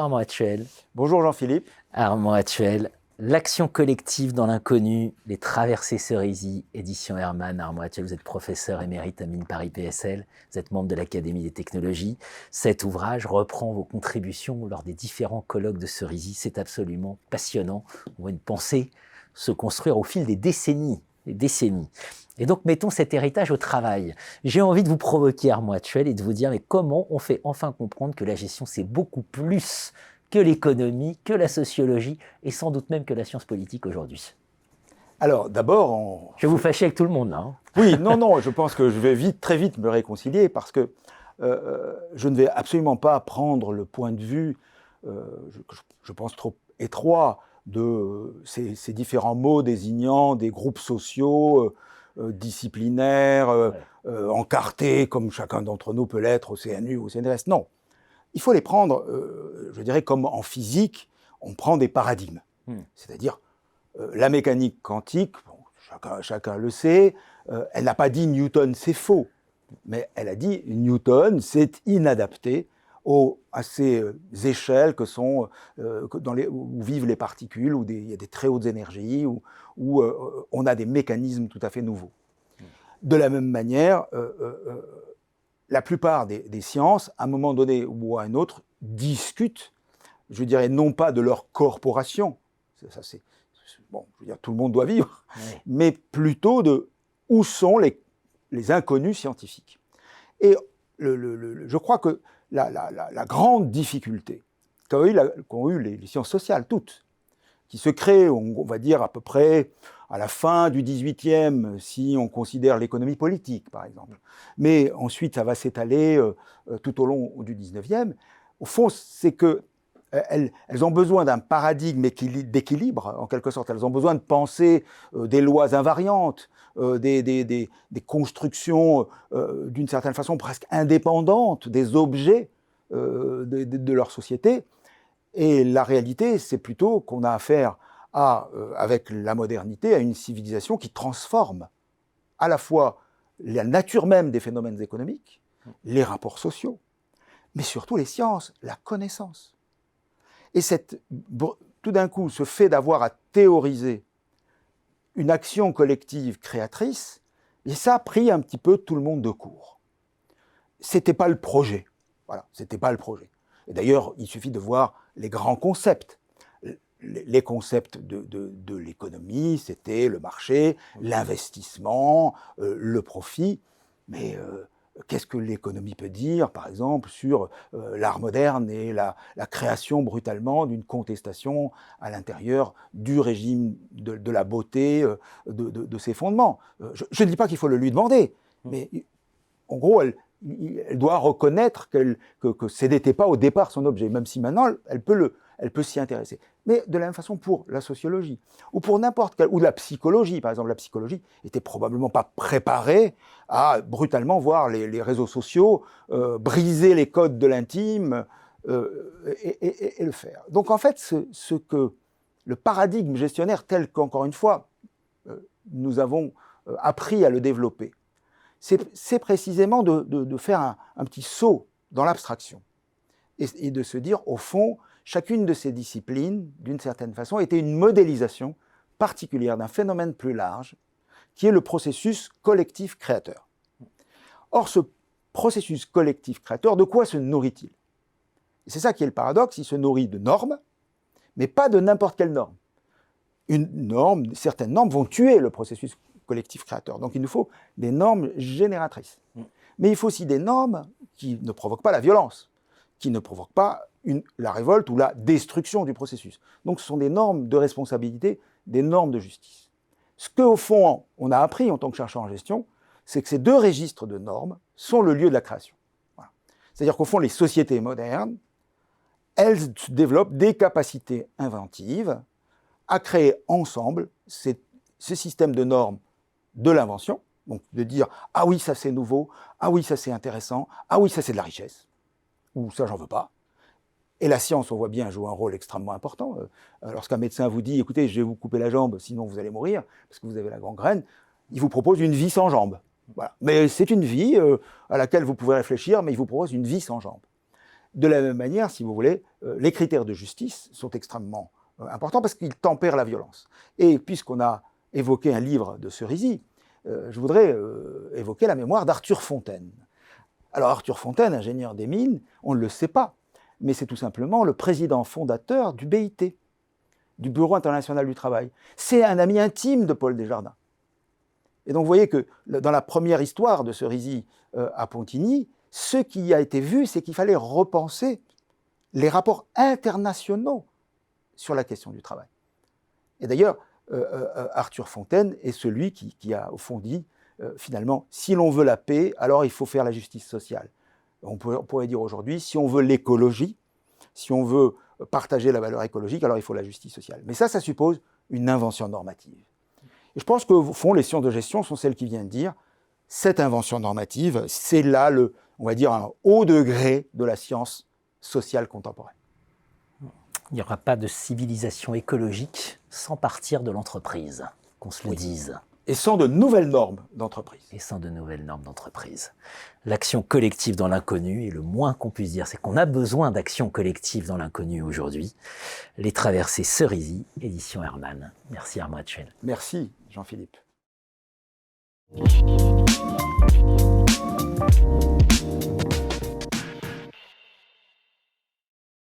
Armand Hatchuel. Bonjour Jean-Philippe. Armand Hatchuel, l'action collective dans l'inconnu, les traversées Cerisy, édition Hermann. Armand Hatchuel, vous êtes professeur émérite à Mines Paris PSL, vous êtes membre de l'Académie des technologies. Cet ouvrage reprend vos contributions lors des différents colloques de Cerisy. C'est absolument passionnant. On voit une pensée se construire au fil des décennies. Et donc, mettons cet héritage au travail. J'ai envie de vous provoquer, Armand Hatchuel, et de vous dire, mais comment on fait enfin comprendre que la gestion, c'est beaucoup plus que l'économie, que la sociologie, et sans doute même que la science politique aujourd'hui? Alors, d'abord... Je vais vous fâcher avec tout le monde, là. Hein. Oui, non, je pense que je vais très vite me réconcilier, parce que je ne vais absolument pas prendre le point de vue, je pense, trop étroit de ces différents mots désignant des groupes sociaux disciplinaires, encartés, comme chacun d'entre nous peut l'être au CNU ou au CNRS. Non, il faut les prendre, je dirais, comme en physique, on prend des paradigmes. C'est-à-dire, la mécanique quantique, bon, chacun le sait, elle n'a pas dit Newton c'est faux, mais elle a dit Newton c'est inadapté à ces échelles que sont où vivent les particules, où il y a des très hautes énergies, où on a des mécanismes tout à fait nouveaux. De la même manière, la plupart des sciences, à un moment donné ou à un autre, discutent, je dirais, non pas de leur corporation, ça c'est bon, je veux dire, tout le monde doit vivre, oui, mais plutôt de où sont les inconnus scientifiques. Et je crois que la grande difficulté qu'ont eu les sciences sociales, toutes, qui se créent, on va dire, à peu près à la fin du XVIIIe, si on considère l'économie politique, par exemple. Mais ensuite, ça va s'étaler tout au long du XIXe. Au fond, c'est que elles ont besoin d'un paradigme d'équilibre, en quelque sorte. Elles ont besoin de penser des lois invariantes, des constructions d'une certaine façon presque indépendantes des objets de leur société. Et la réalité, c'est plutôt qu'on a affaire avec la modernité, à une civilisation qui transforme à la fois la nature même des phénomènes économiques, les rapports sociaux, mais surtout les sciences, la connaissance. Et tout d'un coup, ce fait d'avoir à théoriser une action collective créatrice, et ça a pris un petit peu tout le monde de court. C'était pas le projet. Voilà, c'était pas le projet. Et d'ailleurs, il suffit de voir les grands concepts. Les concepts de l'économie, c'était le marché, l'investissement, le profit. Mais qu'est-ce que l'économie peut dire, par exemple, sur l'art moderne et la création brutalement d'une contestation à l'intérieur du régime de la beauté, de ses fondements? Je ne dis pas qu'il faut le lui demander, mais en gros, elle doit reconnaître que ce n'était pas au départ son objet, même si maintenant elle peut s'y intéresser. Mais de la même façon pour la sociologie, ou pour n'importe quelle, ou la psychologie, par exemple. La psychologie n'était probablement pas préparée à brutalement voir les réseaux sociaux briser les codes de l'intime et le faire. Donc en fait, ce que le paradigme gestionnaire tel qu'encore une fois nous avons appris à le développer, c'est précisément de faire un petit saut dans l'abstraction et de se dire, au fond, chacune de ces disciplines, d'une certaine façon, était une modélisation particulière d'un phénomène plus large, qui est le processus collectif créateur. Or, ce processus collectif créateur, de quoi se nourrit-il? Et c'est ça qui est le paradoxe, il se nourrit de normes, mais pas de n'importe quelle norme. Certaines normes vont tuer le processus collectif créateur. Donc il nous faut des normes génératrices. Mais il faut aussi des normes qui ne provoquent pas la violence, qui ne provoquent pas la révolte ou la destruction du processus. Donc ce sont des normes de responsabilité, des normes de justice. Ce qu'au fond, on a appris en tant que chercheur en gestion, c'est que ces deux registres de normes sont le lieu de la création. Voilà. C'est-à-dire qu'au fond, les sociétés modernes, elles développent des capacités inventives à créer ensemble ce système de normes de l'invention, donc de dire « Ah oui, ça c'est nouveau, ah oui, ça c'est intéressant, ah oui, ça c'est de la richesse, ou ça j'en veux pas ». Et la science, on voit bien, joue un rôle extrêmement important. Lorsqu'un médecin vous dit « Écoutez, je vais vous couper la jambe, sinon vous allez mourir, parce que vous avez la gangrène », il vous propose une vie sans jambes. Voilà. Mais c'est une vie à laquelle vous pouvez réfléchir, mais il vous propose une vie sans jambes. De la même manière, si vous voulez, les critères de justice sont extrêmement importants parce qu'ils tempèrent la violence. Et puisqu'on a évoqué un livre de Cerisy, je voudrais évoquer la mémoire d'Arthur Fontaine. Alors Arthur Fontaine, ingénieur des mines, on ne le sait pas, mais c'est tout simplement le président fondateur du BIT, du Bureau international du travail. C'est un ami intime de Paul Desjardins. Et donc vous voyez que dans la première histoire de Cerisy à Pontigny, ce qui a été vu, c'est qu'il fallait repenser les rapports internationaux sur la question du travail. Et d'ailleurs, Arthur Fontaine est celui qui a au fond dit, finalement, si l'on veut la paix, alors il faut faire la justice sociale. On pourrait dire aujourd'hui, si on veut l'écologie, si on veut partager la valeur écologique, alors il faut la justice sociale. Mais ça suppose une invention normative. Et je pense qu'au fond, les sciences de gestion sont celles qui viennent dire, cette invention normative, c'est là, on va dire, un haut degré de la science sociale contemporaine. Il n'y aura pas de civilisation écologique sans partir de l'entreprise, qu'on se le dise. Et sans de nouvelles normes d'entreprise. Et sans de nouvelles normes d'entreprise. L'action collective dans l'inconnu, et le moins qu'on puisse dire, c'est qu'on a besoin d'action collective dans l'inconnu aujourd'hui. Les Traversées Cerisy, édition Hermann. Merci Armand Hatchel. Merci Jean-Philippe.